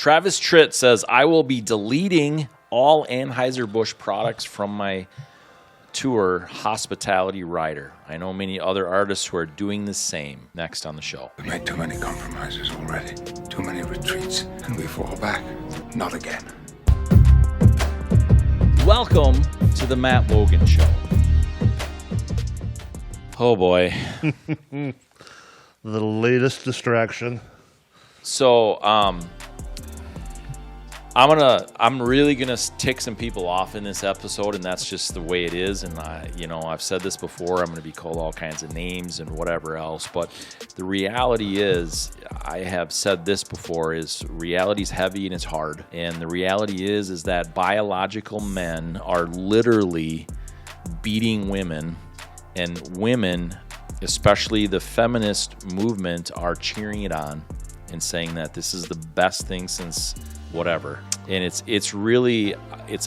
Travis Tritt says, I will be deleting all Anheuser-Busch products from my tour, Hospitality Rider. I know many other artists who are doing the same. Next on the show. We made too many compromises already. Too many retreats. And we fall back. Not again. Welcome to the Matt Logan Show. Oh boy. The latest distraction. So, I'm really gonna tick some people off in this episode, and that's just the way it is. And I've said this before. I'm gonna be called all kinds of names and whatever else. But the reality is, I have said this before: is reality's heavy and it's hard. And the reality is that biological men are literally beating women, and women, especially the feminist movement, are cheering it on and saying that this is the best thing since whatever. And it's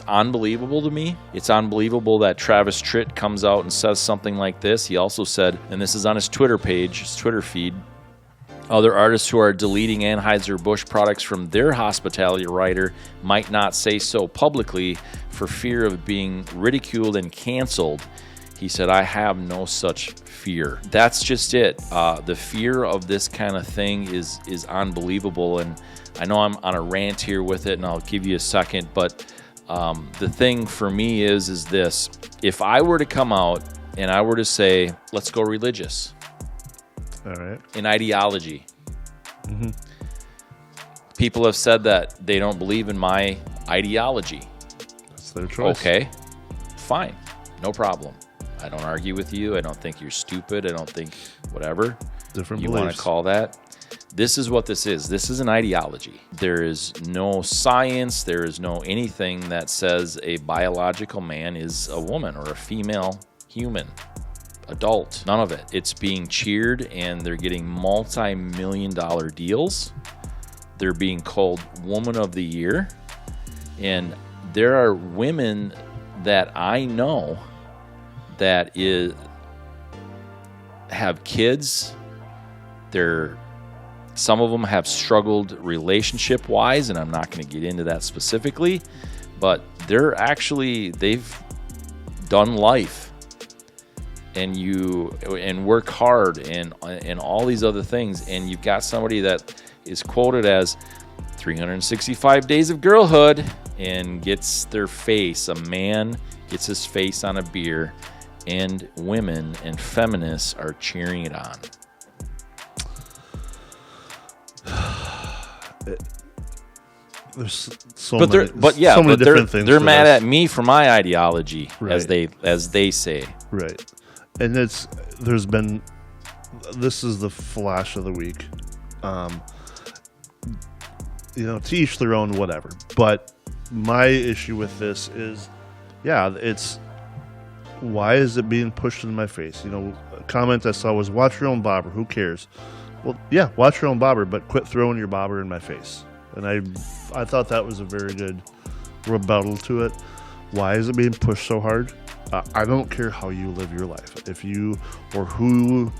unbelievable to me. It's unbelievable that Travis Tritt comes out and says something like this. He also said, and this is on his Twitter page, his Twitter feed, other artists who are deleting Anheuser-Busch products from their Hospitality Rider might not say so publicly for fear of being ridiculed and canceled. He said, I have no such fear. That's just it. The fear of this kind of thing is unbelievable. And I know I'm on a rant here with it, and I'll give you a second. But the thing for me is this. If I were to come out and I were to say, let's go religious. All right. In ideology. Mm-hmm. People have said that they don't believe in my ideology. That's their choice. Okay, fine. No problem. I don't argue with you. I don't think you're stupid. I don't think whatever Different you beliefs. want to call that. This is what this is. This is an ideology. There is no science. There is no anything that says a biological man is a woman or a female human, adult. None of it. It's being cheered, and they're getting multi-million-dollar deals. They're being called Woman of the Year. And there are women that I know that have kids. Some of them have struggled relationship-wise, and I'm not going to get into that specifically, but they've done life and work hard and all these other things, and you've got somebody that is quoted as 365 days of girlhood and gets a man gets his face on a beer, and women and feminists are cheering it on. There's so many they're different things. They're mad at me for my ideology, right, as they say. Right. And this is the flash of the week. To each their own, whatever. But my issue with this is, it's why is it being pushed in my face? A comment I saw was, watch your own bobber. Who cares? Well, yeah, watch your own bobber, but quit throwing your bobber in my face. And I thought that was a very good rebuttal to it. Why is it being pushed so hard? I don't care how you live your life. If you or who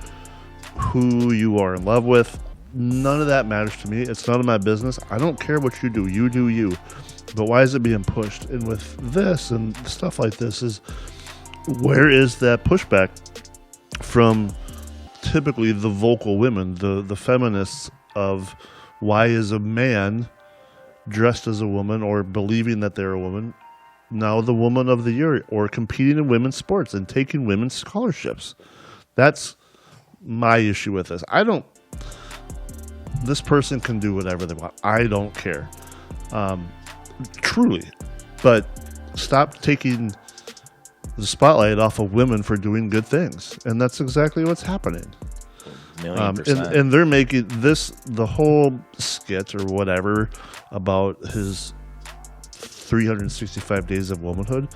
you are in love with, none of that matters to me. It's none of my business. I don't care what you do. You do you. But why is it being pushed? And with this and stuff like this is, where is that pushback from typically the vocal women, the feminists of why is a man dressed as a woman or believing that they're a woman now the Woman of the Year or competing in women's sports and taking women's scholarships? That's my issue with this. This person can do whatever they want. I don't care. Truly. But stop taking the spotlight off of women for doing good things. And that's exactly what's happening. And they're making the whole skit or whatever about his 365 days of womanhood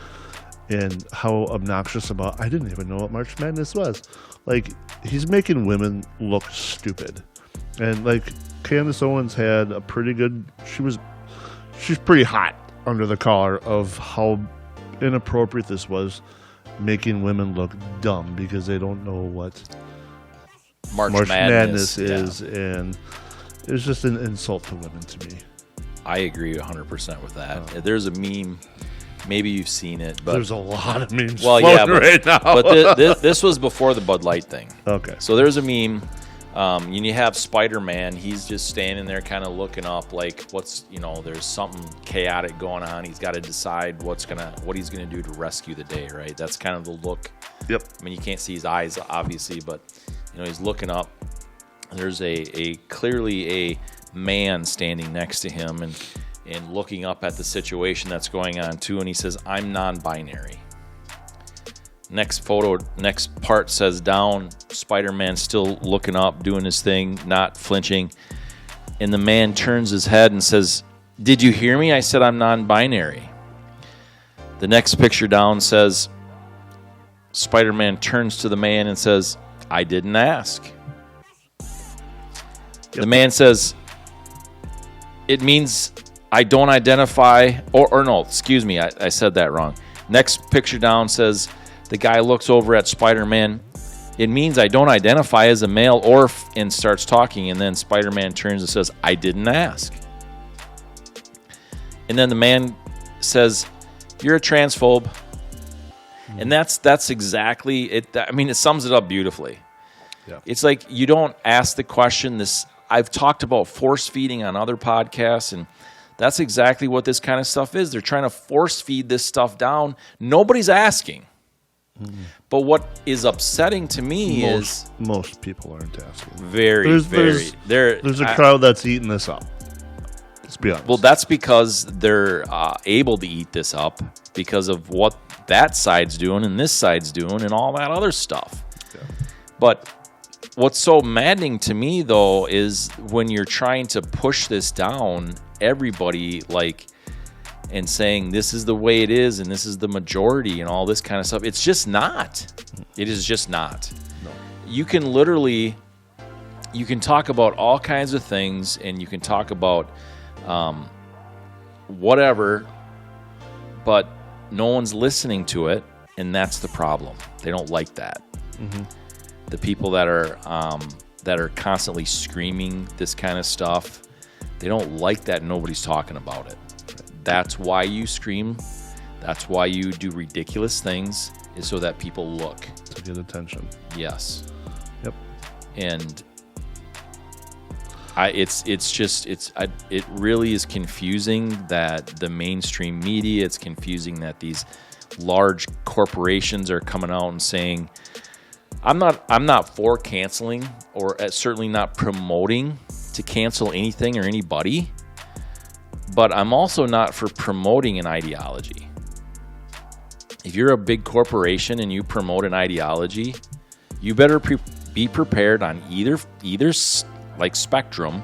and how obnoxious about, I didn't even know what March Madness was. Like, he's making women look stupid. And like Candace Owens had a pretty good, she's pretty hot under the collar of how inappropriate this was, making women look dumb because they don't know what March Madness is, and it was just an insult to women to me. I agree 100% with that. There's a meme. Maybe you've seen it, but There's a lot of memes well, yeah, floating but, right now. but this was before the Bud Light thing. Okay. So there's a meme. And you have Spider-Man. He's just standing there kind of looking up like there's something chaotic going on. He's got to decide what he's going to do to rescue the day, right? That's kind of the look. Yep. I mean, you can't see his eyes, obviously, but, he's looking up. There's clearly a man standing next to him and looking up at the situation that's going on too, and he says, "I'm non-binary." Next part says down, Spider-Man still looking up, doing his thing, not flinching, and the man turns his head and says, "Did you hear me? I said I'm non-binary." The next picture down says, Spider-Man turns to the man and says, "I didn't ask." Yep. The man says, "It means I don't identify," or no, excuse me, I said that wrong. Next picture down says, the guy looks over at Spider-Man. "It means I don't identify as a male," and starts talking, and then Spider-Man turns and says, "I didn't ask." And then the man says, "You're a transphobe." And that's exactly it. I mean, it sums it up beautifully. Yeah. It's like you don't ask the question. I've talked about force feeding on other podcasts, and that's exactly what this kind of stuff is. They're trying to force feed this stuff down. Nobody's asking. Mm-hmm. But what is upsetting to me is most people aren't asking. There's a crowd that's eating this up. Let's be honest. Well, that's because they're able to eat this up because of what that side's doing and this side's doing and all that other stuff. Yeah. But what's so maddening to me, though, is when you're trying to push this down, everybody and saying this is the way it is and this is the majority and all this kind of stuff. It's just not. It is just not. No. You can talk about all kinds of things and you can talk about whatever, but no one's listening to it, and that's the problem. They don't like that. Mm-hmm. The people that are constantly screaming this kind of stuff, they don't like that nobody's talking about it. That's why you scream. That's why you do ridiculous things, is so that people look. To get attention. Yes. Yep. And it really is confusing that the mainstream media, it's confusing that these large corporations are coming out and saying, I'm not for canceling, or certainly not promoting to cancel anything or anybody, but I'm also not for promoting an ideology. If you're a big corporation and you promote an ideology, you better be prepared on either spectrum.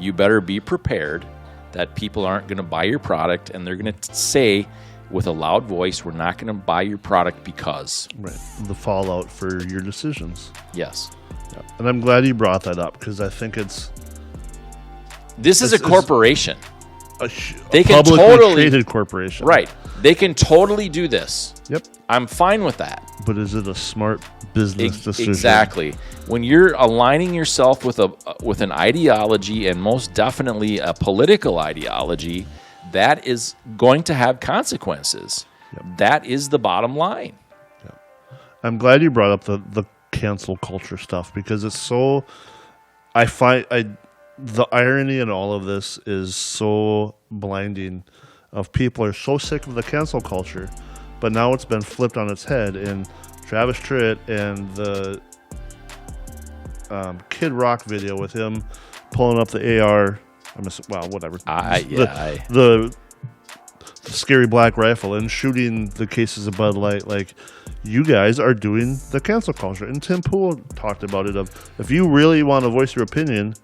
You better be prepared that people aren't going to buy your product, and they're going to say with a loud voice, "We're not going to buy your product because." Right. The fallout for your decisions. Yes. Yeah. And I'm glad you brought that up, because I think this is a corporation. They can publicly traded corporation. Right. They can totally do this. Yep. I'm fine with that. But is it a smart business decision? Exactly. When you're aligning yourself with an ideology, and most definitely a political ideology, that is going to have consequences. Yep. That is the bottom line. Yep. I'm glad you brought up the cancel culture stuff, because it's so. The irony in all of this is so blinding. Of people are so sick of the cancel culture, but now it's been flipped on its head. And Travis Tritt and the Kid Rock video with him pulling up the AR. Whatever. The scary black rifle and shooting the cases of Bud Light. Like, you guys are doing the cancel culture. And Tim Pool talked about it. If you really want to voice your opinion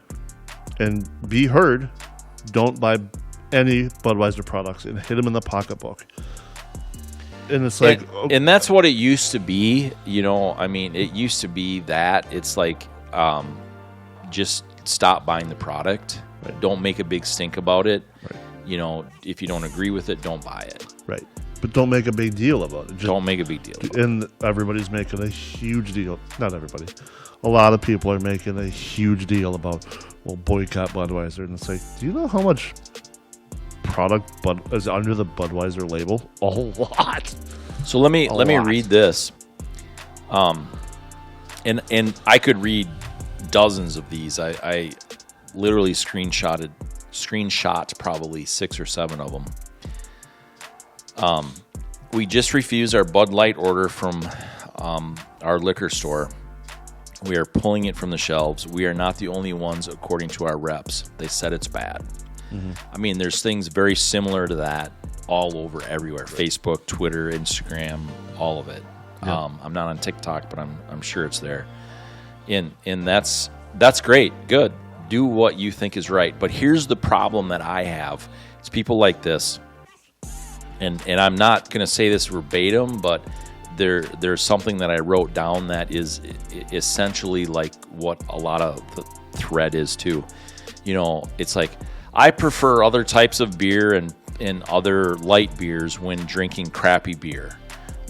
and be heard, don't buy any Budweiser products and hit them in the pocketbook. And it's like, and that's what it used to be. It used to be that it's like, just stop buying the product. Right. Don't make a big stink about it. Right. If you don't agree with it, don't buy it. Right. But don't make a big deal about it. Don't make a big deal about it. And everybody's making a huge deal. Not everybody. A lot of people are making a huge deal about, boycott Budweiser. And it's like, do you know how much product is under the Budweiser label? A lot. So let me lot. read this. And I could read dozens of these. I literally screenshot probably 6 or 7 of them. We just refused our Bud Light order from our liquor store. We are pulling it from the shelves. We are not the only ones, according to our reps. They said it's bad. Mm-hmm. I mean, there's things very similar to that all over everywhere. Facebook, Twitter, Instagram, all of it. Yeah. I'm not on TikTok, but I'm sure it's there. And that's great. Good. Do what you think is right. But here's the problem that I have. It's people like this. And I'm not going to say this verbatim, but there's something that I wrote down that is essentially like what a lot of the thread is too. You know, it's like, I prefer other types of beer and other light beers when drinking crappy beer,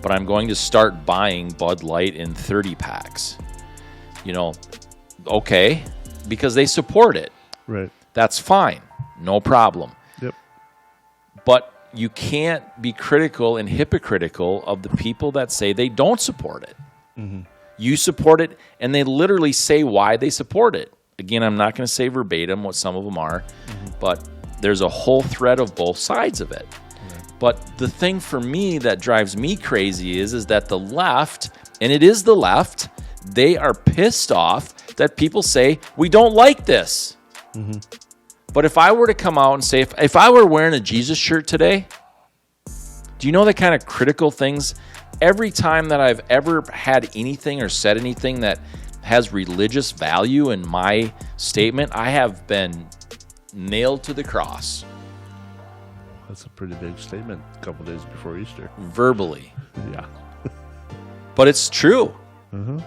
but I'm going to start buying Bud Light in 30 packs. You know, okay, because they support it. Right. That's fine. No problem. Yep. But you can't be critical and hypocritical of the people that say they don't support it. Mm-hmm. You support it, and they literally say why they support it. Again, I'm not going to say verbatim what some of them are, but there's a whole thread of both sides of it. Right. But the thing for me that drives me crazy is that the left, and it is the left, they are pissed off that people say, we don't like this. Mm-hmm. But if I were to come out and say, if I were wearing a Jesus shirt today, do you know the kind of critical things? Every time that I've ever had anything or said anything that has religious value in my statement, I have been nailed to the cross. That's a pretty big statement a couple days before Easter. Verbally. Yeah. But it's true. Mm-hmm.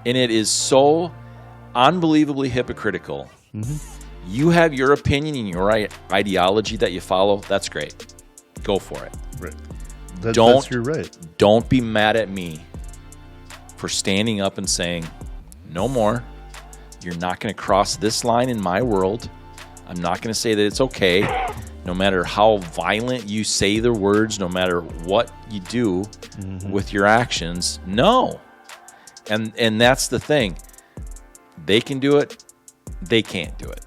And it is so unbelievably hypocritical. Mm-hmm. You have your opinion and your ideology that you follow. That's great. Go for it. Right. That's your right. Don't be mad at me for standing up and saying, no more. You're not going to cross this line in my world. I'm not going to say that it's okay. No matter how violent you say the words, no matter what you do with your actions, no. And that's the thing. They can do it. They can't do it.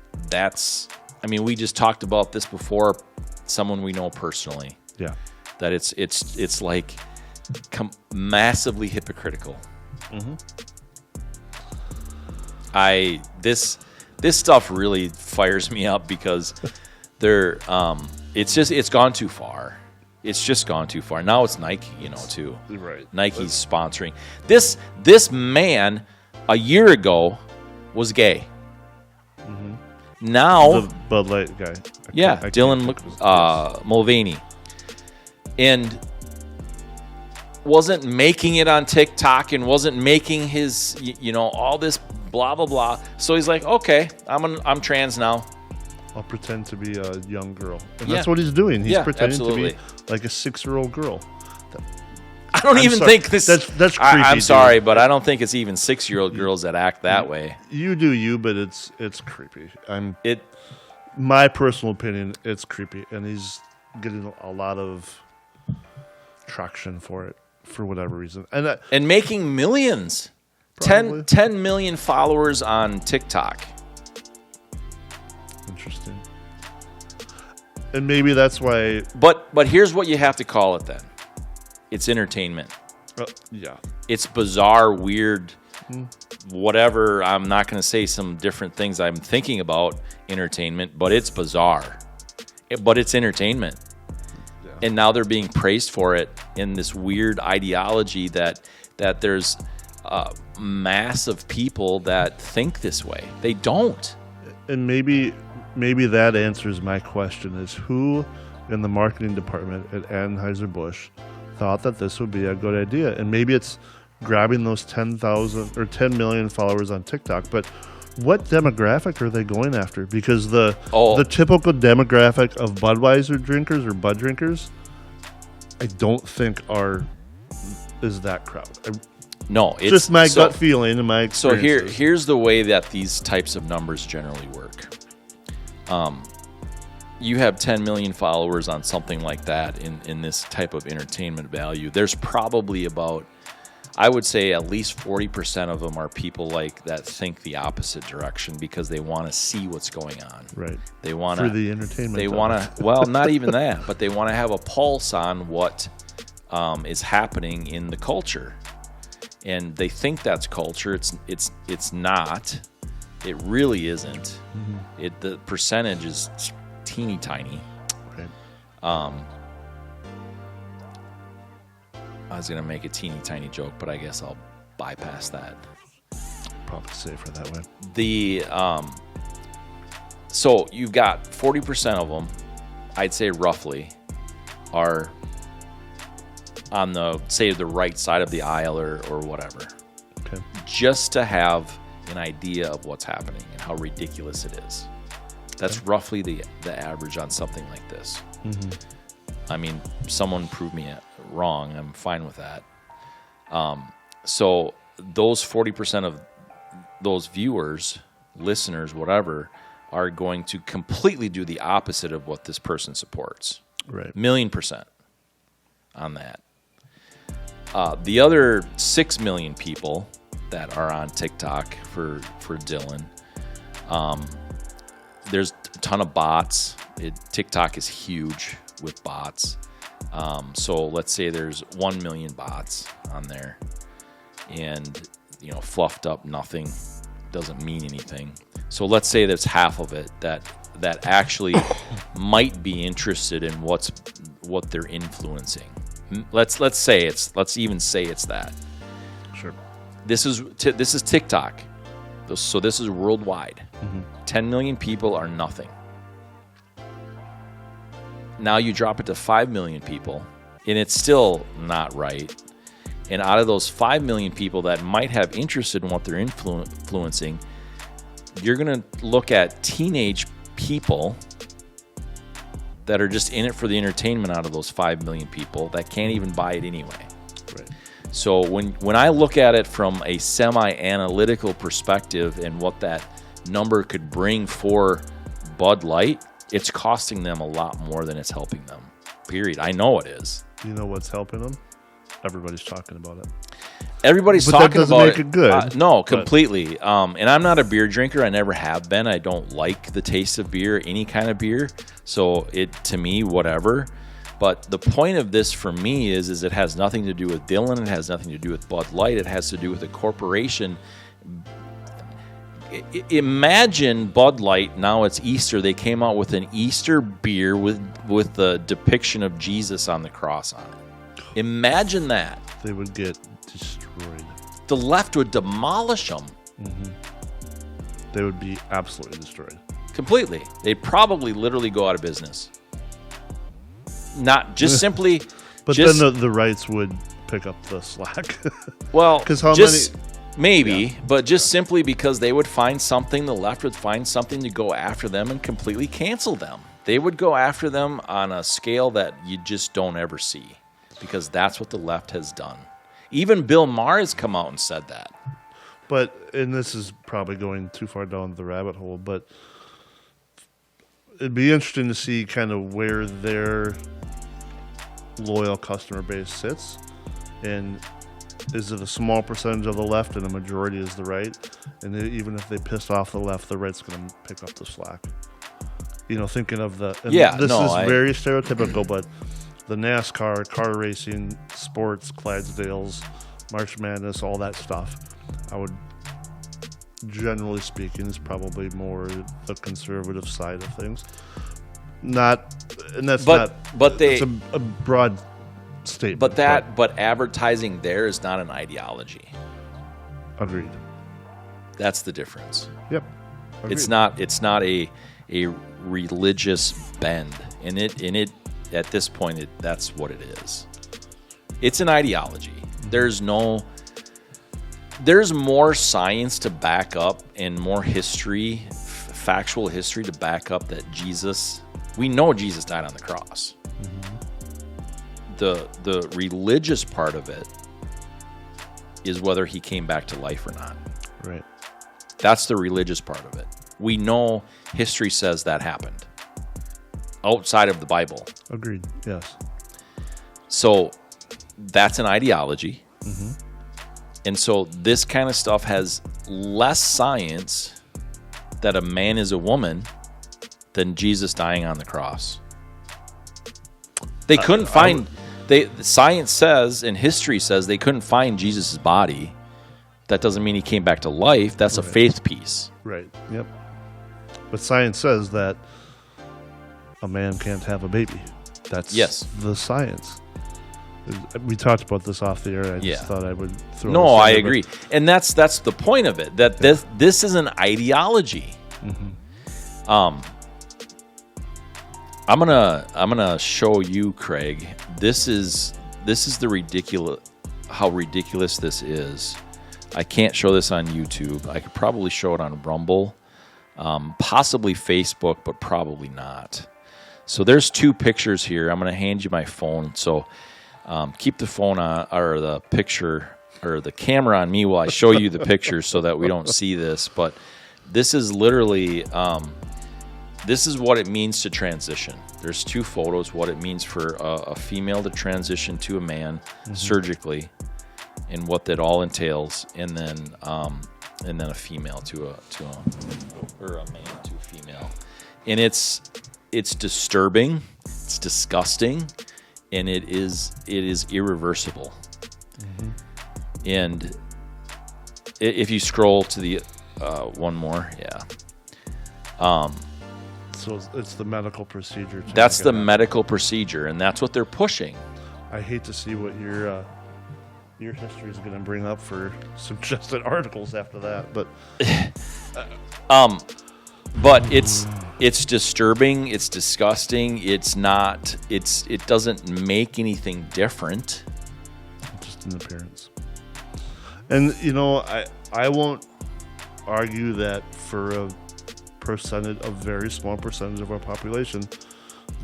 We just talked about this before. Someone we know personally. Yeah. That it's like massively hypocritical. Mm-hmm. This stuff really fires me up because it's gone too far. It's just gone too far. Now it's Nike, too. Right. Nike's sponsoring. This man a year ago was gay. Mm-hmm. Now the Bud Light guy. Dylan Mulvaney. And wasn't making it on TikTok and wasn't making his, all this blah, blah, blah. So he's like, okay, I'm trans now. I'll pretend to be a young girl. And that's what he's doing. He's pretending to be like a 6-year-old girl. I don't even think this... That's creepy. I'm sorry, but I don't think it's even 6-year-old girls that act that way. You do you, but it's creepy. My personal opinion, it's creepy. And he's getting a lot of traction for it, for whatever reason. And making millions. 10 million followers on TikTok. Interesting. And maybe that's why... But here's what you have to call it then. It's entertainment. Yeah. It's bizarre, weird, whatever. I'm not going to say some different things I'm thinking about entertainment, but it's bizarre. But it's entertainment. Yeah. And now they're being praised for it in this weird ideology that there's a mass of people that think this way. They don't. And maybe that answers my question is who in the marketing department at Anheuser-Busch thought that this would be a good idea. And maybe it's grabbing those 10,000 or 10 million followers on TikTok. But what demographic are they going after? Because the typical demographic of Budweiser drinkers or Bud drinkers, I don't think is that crowd. No, it's just my gut feeling and my experience. So here's the way that these types of numbers generally work. you have 10 million followers on something like that in this type of entertainment value, there's probably about, I would say at least 40% of them are people like that think the opposite direction because they want to see what's going on. Right. They want for the entertainment. They want to, well, not even that, but they want to have a pulse on what is happening in the culture, and they think that's culture. It's not. It really isn't. Mm-hmm. The percentage is teeny tiny. Right. I was going to make a teeny tiny joke, but I guess I'll bypass that. Probably safer that way. So you've got 40% of them, I'd say roughly, are on the, say, the right side of the aisle or whatever. Okay. Just to have an idea of what's happening and how ridiculous it is. That's roughly the average on something like this. Mm-hmm. I mean, someone prove me wrong. I'm fine with that. So those 40% of those viewers, listeners, whatever, are going to completely do the opposite of what this person supports. Right. 1,000,000% on that. The other 6 million people that are on TikTok for Dylan, there's a ton of bots. TikTok is huge with bots. So let's say there's 1 million bots on there, and fluffed up nothing, doesn't mean anything. So let's say there's half of it that actually might be interested in what they're influencing. Let's even say it's that. Sure. This is TikTok, so this is worldwide. Mm-hmm. 10 million people are nothing. Now you drop it to 5 million people, and it's still not right. And out of those 5 million people that might have interested in what they're influencing, you're going to look at teenage people that are just in it for the entertainment out of those 5 million people that can't even buy it anyway. Right. So when I look at it from a semi-analytical perspective and what that number could bring for Bud Light, it's costing them a lot more than it's helping them. Period. I know it is. You know what's helping them? Everybody's talking about it. Everybody's but talking that doesn't about make it good. No, completely. And I'm not a beer drinker. I never have been. I don't like the taste of beer, any kind of beer. So to me, whatever. But the point of this for me is it has nothing to do with Dylan. It has nothing to do with Bud Light. It has to do with a corporation. Imagine Bud Light. Now it's Easter. They came out with an Easter beer with the depiction of Jesus on the cross on it. Imagine that. They would get destroyed. The left would demolish them. Mm-hmm. They would be absolutely destroyed. Completely. They'd probably literally go out of business. Not just simply... But just, then the rights would pick up the slack. Well, because how just, many... Maybe, yeah. But just simply because they would find something, the left would find something to go after them and completely cancel them. They would go after them on a scale that you just don't ever see, because that's what the left has done. Even Bill Maher has come out and said that. But, and this is probably going too far down the rabbit hole, but it'd be interesting to see kind of where their loyal customer base sits, and is it a small percentage of the left and a majority is the right? And even if they piss off the left, the right's going to pick up the slack. Thinking of this is very stereotypical, but the NASCAR, car racing, sports, Clydesdales, March Madness, all that stuff, I would, generally speaking, is probably more the conservative side of things. It's a broad statement. But advertising there is not an ideology. Agreed. That's the difference. Yep. Agreed. It's not a religious bend, and it at this point that's what it is. It's an ideology. There's more science to back up and more history, factual history to back up that Jesus. We know Jesus died on the cross. Mm-hmm. The religious part of it is whether he came back to life or not. Right. That's the religious part of it. We know history says that happened. outside of the Bible. Agreed. Yes. So that's an ideology. And so this kind of stuff has less science that a man is a woman than Jesus dying on the cross. They couldn't find... Science says and history says they couldn't find Jesus' body. That doesn't mean he came back to life. That's a faith piece. Right. Yep. But science says that a man can't have a baby. That's the science. We talked about this off the air. I just thought I would throw. No, I agree, and that's the point of it. That this is an ideology. I'm gonna show you, Craig. This is the how ridiculous this is. I can't show this on YouTube. I could probably show it on Rumble, possibly Facebook, but probably not. So there's 2 pictures here. I'm gonna hand you my phone. So keep the phone on, or the picture, or the camera on me while I show you the picture, so that we don't see this. But this is literally. This is what it means to transition. There's 2 photos, what it means for a female to transition to a man surgically, and what that all entails, and then a female to a man to a female. And it's disturbing, it's disgusting, and it is irreversible. And if you scroll to the one more, So it's the medical procedure. That's the medical procedure, and that's what they're pushing. I hate to see what your history is going to bring up for suggested articles after that, but but it's disturbing. It's disgusting. It's not. It doesn't make anything different. Just an appearance. And I won't argue that for a very small percentage of our population,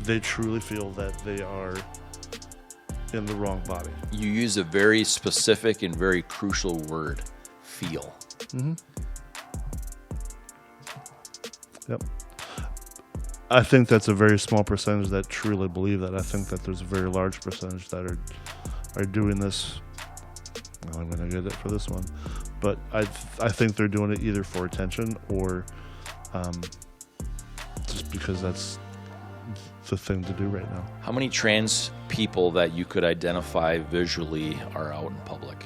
they truly feel that they are in the wrong body. You use a very specific and very crucial word, feel. Yep. I think that's a very small percentage that truly believe that. I think that there's a very large percentage that are doing this. Well, I'm going to get it for this one, but I think they're doing it either for attention or just because that's the thing to do right now. How many trans people that you could identify visually are out in public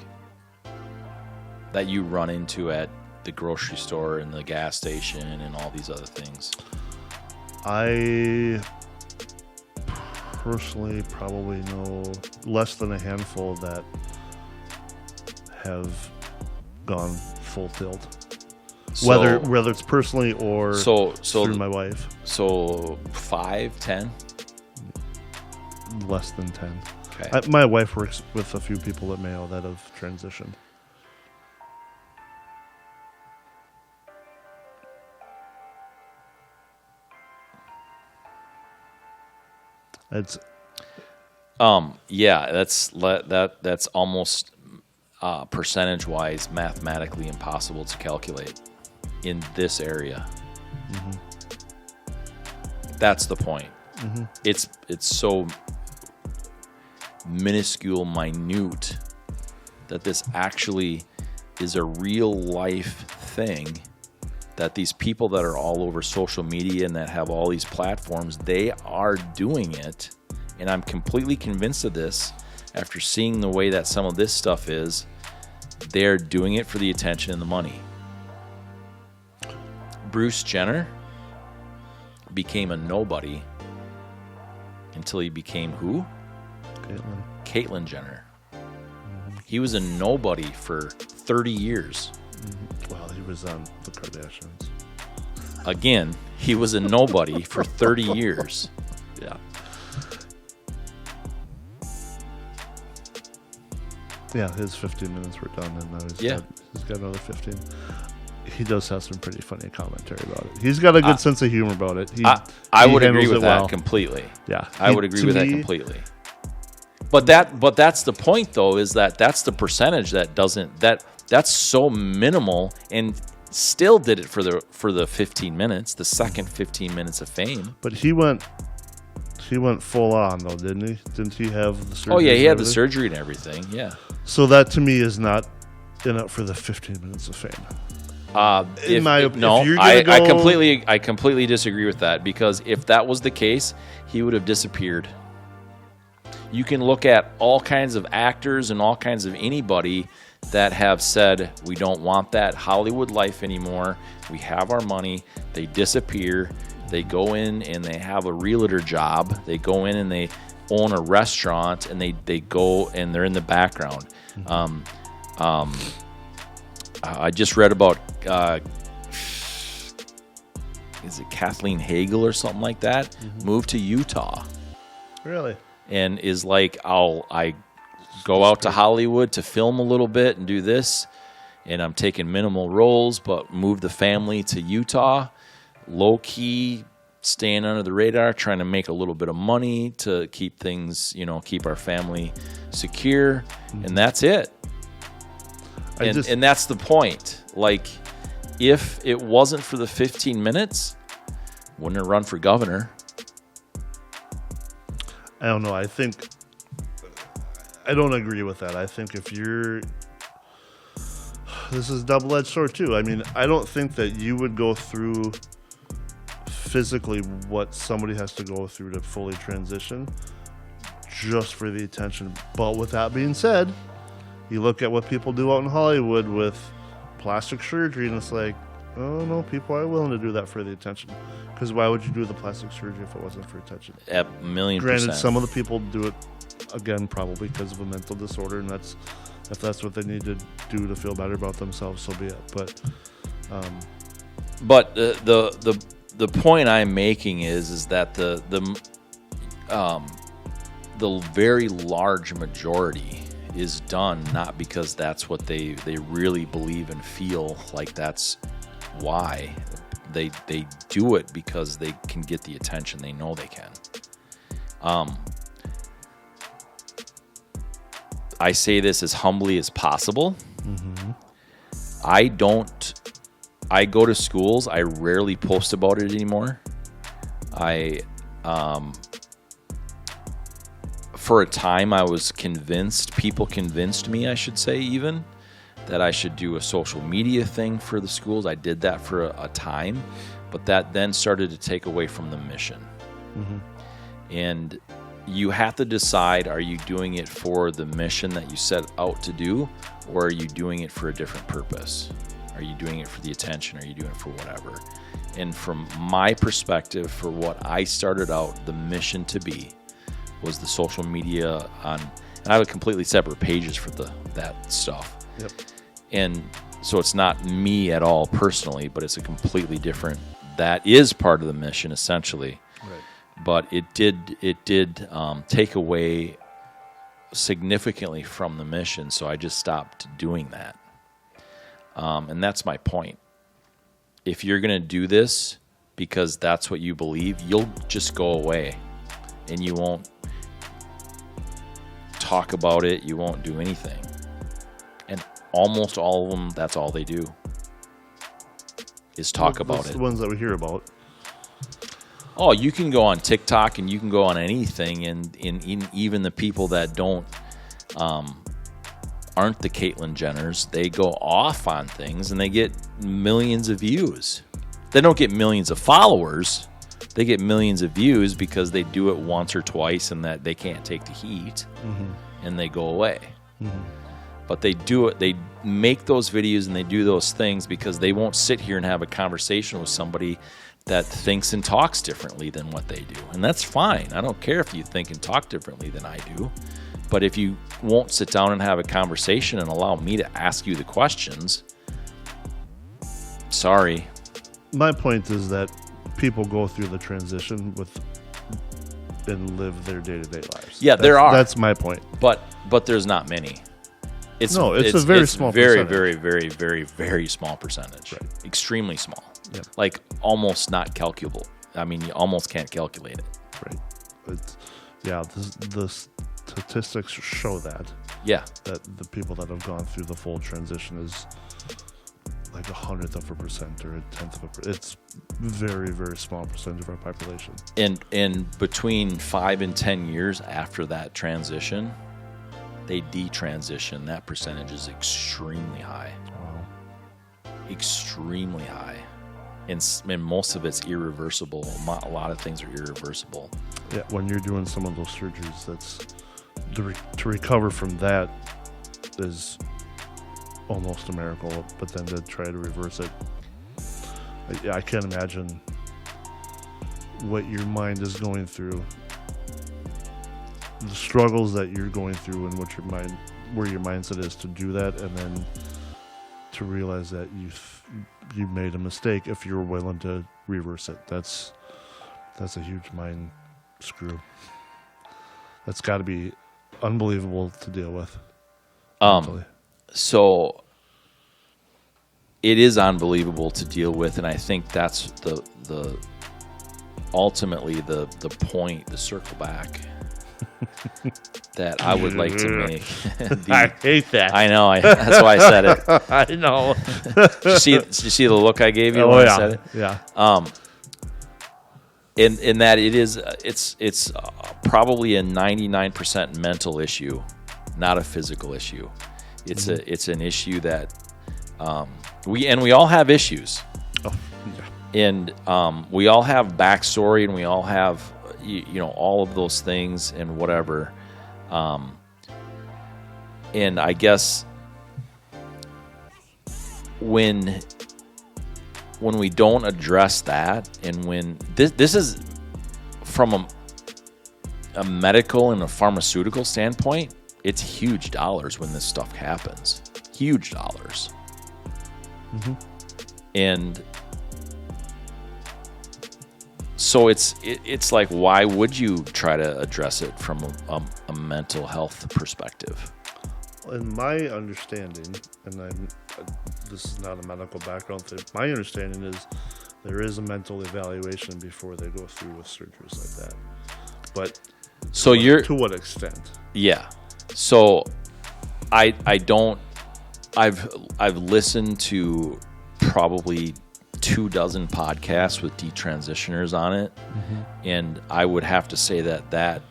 that you run into at the grocery store and the gas station and all these other things? I personally probably know less than a handful that have gone full tilt. Whether it's personally or through my wife. So 5, 10? Less than 10. Okay. My wife works with a few people at Mayo that have transitioned. It's that's almost percentage-wise mathematically impossible to calculate in this area. That's the point. It's so minuscule, minute, that this actually is a real life thing, that these people that are all over social media and that have all these platforms, they are doing it. And I'm completely convinced of this after seeing the way that some of this stuff is. They're doing it for the attention and the money. Bruce Jenner became a nobody until he became who? Caitlyn Jenner. He was a nobody for 30 years. Well, he was on the Kardashians. Again, he was a nobody for 30 years. Yeah. Yeah, his 15 minutes were done, and now he's got another 15. He does have some pretty funny commentary about it. He's got a good sense of humor about it. I would agree with that completely. Yeah, I would agree with that completely. But that's the point, though, is that's the percentage that's so minimal, and still did it for the 15 minutes, the second 15 minutes of fame. But he went He went full on though, didn't he? Didn't he have the surgery? Oh yeah, he and had the everything? surgery and everything. Yeah. So that to me is not enough for the 15 minutes of fame. In my opinion, no, if you're I gonna go- completely disagree with that, because if that was the case, he would have disappeared. You can look at all kinds of actors and all kinds of anybody that have said, we don't want that Hollywood life anymore. We have our money. They disappear. They go in and they have a realtor job. They go in and they own a restaurant, and they go and they're in the background. I just read about, is it Kathleen Hagel or something like that? Moved to Utah. Really? And is like, I go out to Hollywood to film a little bit and do this, and I'm taking minimal roles, but move the family to Utah, low key, staying under the radar, trying to make a little bit of money to keep things, keep our family secure, and that's it. And that's the point. Like, if it wasn't for the 15 minutes, wouldn't it run for governor? I don't know. I don't agree with that. I think if you're... This is a double-edged sword, too. I mean, I don't think that you would go through physically what somebody has to go through to fully transition just for the attention. But with that being said, you look at what people do out in Hollywood with plastic surgery, and it's like, oh, no, people are willing to do that for the attention. Because why would you do the plastic surgery if it wasn't for attention? At a million Granted, %. some of the people do it, again, probably because of a mental disorder, and if that's what they need to do to feel better about themselves, so be it. But the point I'm making is that the very large majority is done not because that's what they really believe and feel like that's why. They do it because they can get the attention they know they can. I say this as humbly as possible. Mm-hmm. I go to schools. I rarely post about it anymore. For a time, I was convinced, people convinced me, I should say even, that I should do a social media thing for the schools. I did that for a time, but that then started to take away from the mission. Mm-hmm. And you have to decide, are you doing it for the mission that you set out to do, or are you doing it for a different purpose? Are you doing it for the attention? Are you doing it for whatever? And from my perspective, for what I started out the mission to be, was the social media and I have a completely separate pages for that stuff. Yep. And so it's not me at all personally, but it's a completely different, that is part of the mission essentially. Right. But it did take away significantly from the mission, so I just stopped doing that. And that's my point. If you're going to do this because that's what you believe, you'll just go away and you won't talk about it, you won't do anything. And almost all of them, that's all they do is talk about it. The ones that we hear about. Oh, you can go on TikTok and you can go on anything, and even the people that aren't the Caitlyn Jenners, they go off on things and they get millions of views. They don't get millions of followers. They get millions of views because they do it once or twice and that they can't take the heat, and they go away. Mm-hmm. But they do it. They make those videos and they do those things because they won't sit here and have a conversation with somebody that thinks and talks differently than what they do. And that's fine. I don't care if you think and talk differently than I do. But if you won't sit down and have a conversation and allow me to ask you the questions, sorry. My point is that people go through the transition and live their day-to-day lives. Yeah, there are. That's my point. But there's not many. It's a very small very, percentage. Very, very, very, very small percentage. Right. Extremely small. Yep. Like almost not calculable. I mean, you almost can't calculate it. Right. The statistics show that. Yeah. That the people that have gone through the full transition is like 1/100% or 1/10%. It's very, very small percentage of our population. And between 5 and 10 years after that transition, they detransition. That percentage is extremely high. Wow. Extremely high. And most of it's irreversible. A lot of things are irreversible. Yeah, when you're doing some of those surgeries, that's to recover from that is almost a miracle. But then to try to reverse it, I can't imagine what your mind is going through, the struggles that you're going through, and where your mindset is to do that, and then to realize that you made a mistake if you're willing to reverse it. That's a huge mind screw. That's got to be unbelievable to deal with. Mentally. So it is unbelievable to deal with, and I think that's the ultimately the point, the circle back that I would like to make. I hate that. I know. That's why I said it. I know. Did you see the look I gave you Oh, when yeah. I said it? Yeah. In that it's probably a 99% mental issue, not a physical issue. It's an issue that we all have issues. Oh, yeah. And we all have backstory, and we all have all of those things and whatever. And I guess when we don't address that, and when this is from a medical and a pharmaceutical standpoint, it's huge dollars when this stuff happens. Huge dollars. Mm-hmm. And so it's like, why would you try to address it from a mental health perspective? In my understanding, and this is not a medical background thing, my understanding is there is a mental evaluation before they go through with surgeries like that. But so to what extent? Yeah. So I've listened to probably 24 podcasts with detransitioners on it, and I would have to say that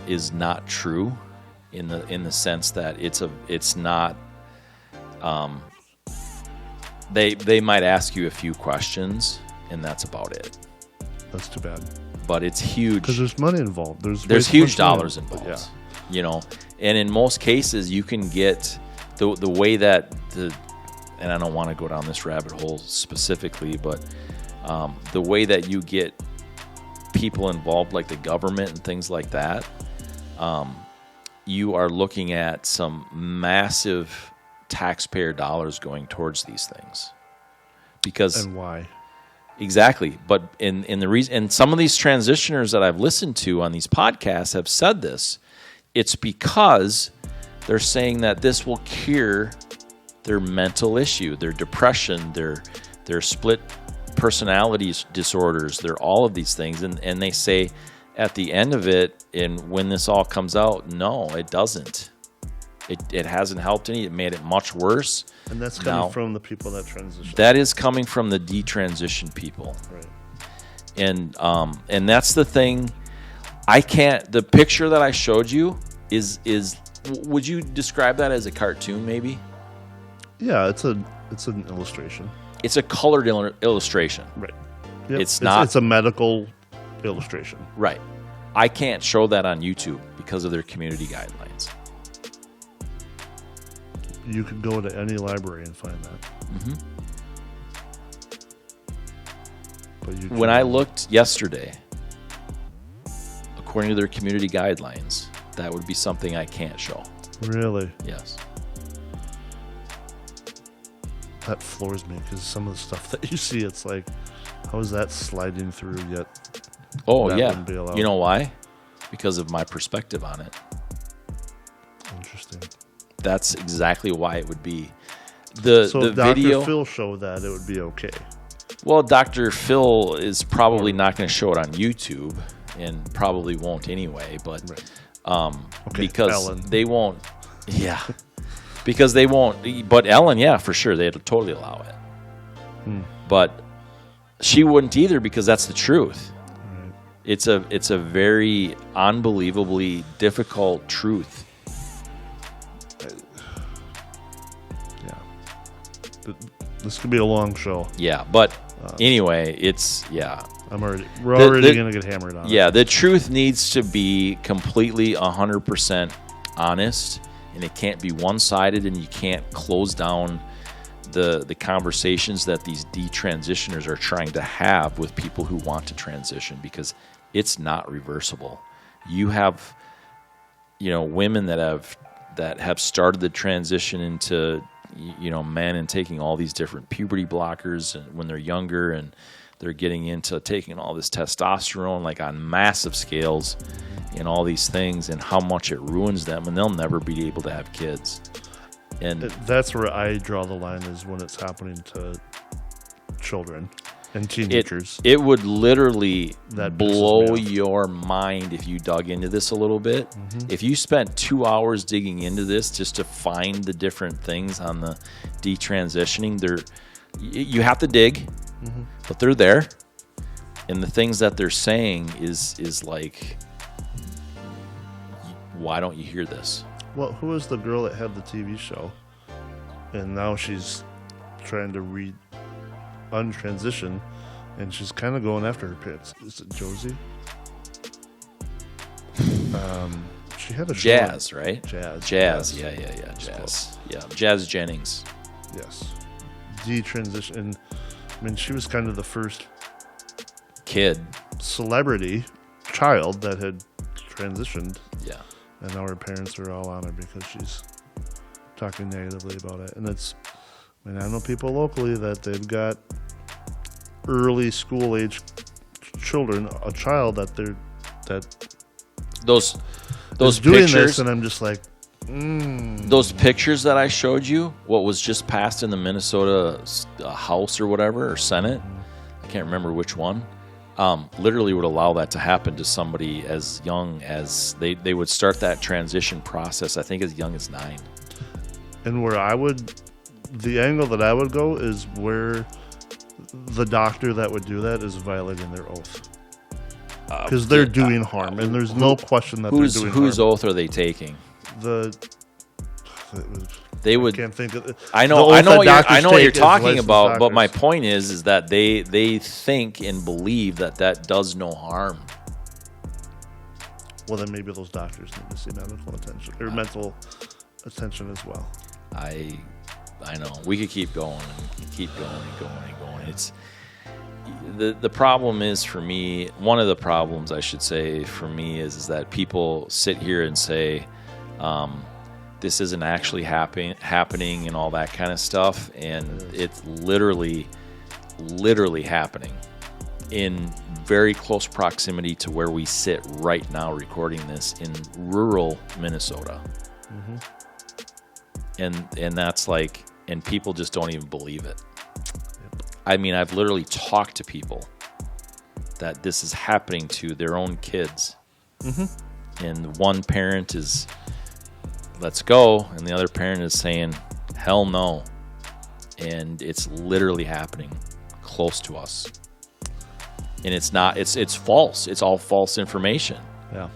is not true in the sense that it's not. They might ask you a few questions, and that's about it. That's too bad. But it's huge because there's money involved. There's huge dollars involved. Yeah. And in most cases, you can get the way that and I don't want to go down this rabbit hole specifically, but the way that you get people involved, like the government and things like that, you are looking at some massive taxpayer dollars going towards these things. And why? Exactly. But in the reason, and some of these transitioners that I've listened to on these podcasts have said this, it's because they're saying that this will cure their mental issue, their depression, their split personality disorders, they're all of these things. And they say at the end of it, and when this all comes out, no, it doesn't. It hasn't helped any. It made it much worse. And that's coming from the people that transition. That is coming from the detransition people. Right. And that's the thing. The picture that I showed you is would you describe that as a cartoon maybe? Yeah, it's an illustration. It's a colored illustration. Right. Yep. It's not. It's a medical illustration. Right. I can't show that on YouTube because of their community guidelines. You could go to any library and find that. Mm-hmm. But when I looked yesterday, according to their community guidelines, that would be something I can't show. Really? Yes. That floors me because some of the stuff that you see, it's like, how is that sliding through yet? Oh, that yeah. wouldn't be allowed? You know why? Because of my perspective on it. Interesting. That's exactly why it would be. The Dr. video. Phil showed that it would be okay. Well, Dr. Phil is probably not going to show it on YouTube, and probably won't anyway. But Okay, because Ellen. they won't. Yeah. because they won't. But Ellen, yeah, for sure, they'd totally allow it. But she wouldn't either, because that's the truth. Right. It's a very unbelievably difficult truth. Yeah. This could be a long show. Yeah, but anyway, We're already going to get hammered on it. Yeah, the truth needs to be completely 100% honest, and it can't be one-sided, and you can't close down the conversations that these detransitioners are trying to have with people who want to transition, because it's not reversible. You have, women that have started the transition into, men, and taking all these different puberty blockers when they're younger, and they're getting into taking all this testosterone like on massive scales and all these things, and how much it ruins them, and they'll never be able to have kids. And that's where I draw the line, is when it's happening to children and teenagers. It would literally That blow pisses me off. your mind if you dug into this a little bit. If you spent 2 hours digging into this just to find the different things on the detransitioning, you have to dig, but they're there. And the things that they're saying is like, why don't you hear this? Well, who was the girl that had the TV show? And now she's trying to untransition, and she's kind of going after her pits. Is it Josie? She had a show. Jazz, right? Jazz. Jazz. Yes. Yeah. Jazz. Yeah. Jazz Jennings. Yes. Detransition. And I mean, she was kind of the first Kid. celebrity child that had transitioned, Yeah. and now her parents are all on her because she's talking negatively about it. And I know people locally that they've got early school age children, a child that Those is doing pictures, this, and I'm just like, those pictures that I showed you, what was just passed in the Minnesota House or whatever, or Senate, I can't remember which one, literally would allow that to happen to somebody as young as they would start that transition process, I think as young as 9. and the angle that I would go is where the doctor that would do that is violating their oath. Because they're doing harm, and there's no question that they're doing harm. Whose oath are they taking? They would. I can't think of it. I know what you're talking about, but my point is that they think and believe that does no harm. Well, then maybe those doctors need to see medical attention or mental attention as well. I know. We could keep going and keep going and going and going. It's the problem is, for me, one of the problems I should say for me is that people sit here and say this isn't actually happening and all that kind of stuff, and it's literally happening in very close proximity to where we sit right now recording this in rural Minnesota. And that's like, and people just don't even believe it. I mean, I've literally talked to people that this is happening to their own kids. And one parent is, let's go, and the other parent is saying, hell no. And it's literally happening close to us. And it's not, it's false. It's all false information. Yeah.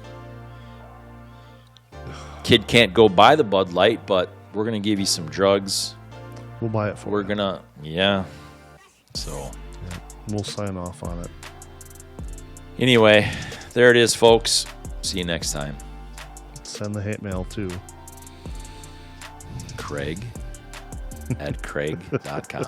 Kid can't go buy the Bud Light, but we're going to give you some drugs. We'll buy it for We're you. going to, yeah. So, We'll sign off on it. anyway, there it is, folks. See you next time. Send the hate mail too. Craig at Craig.com.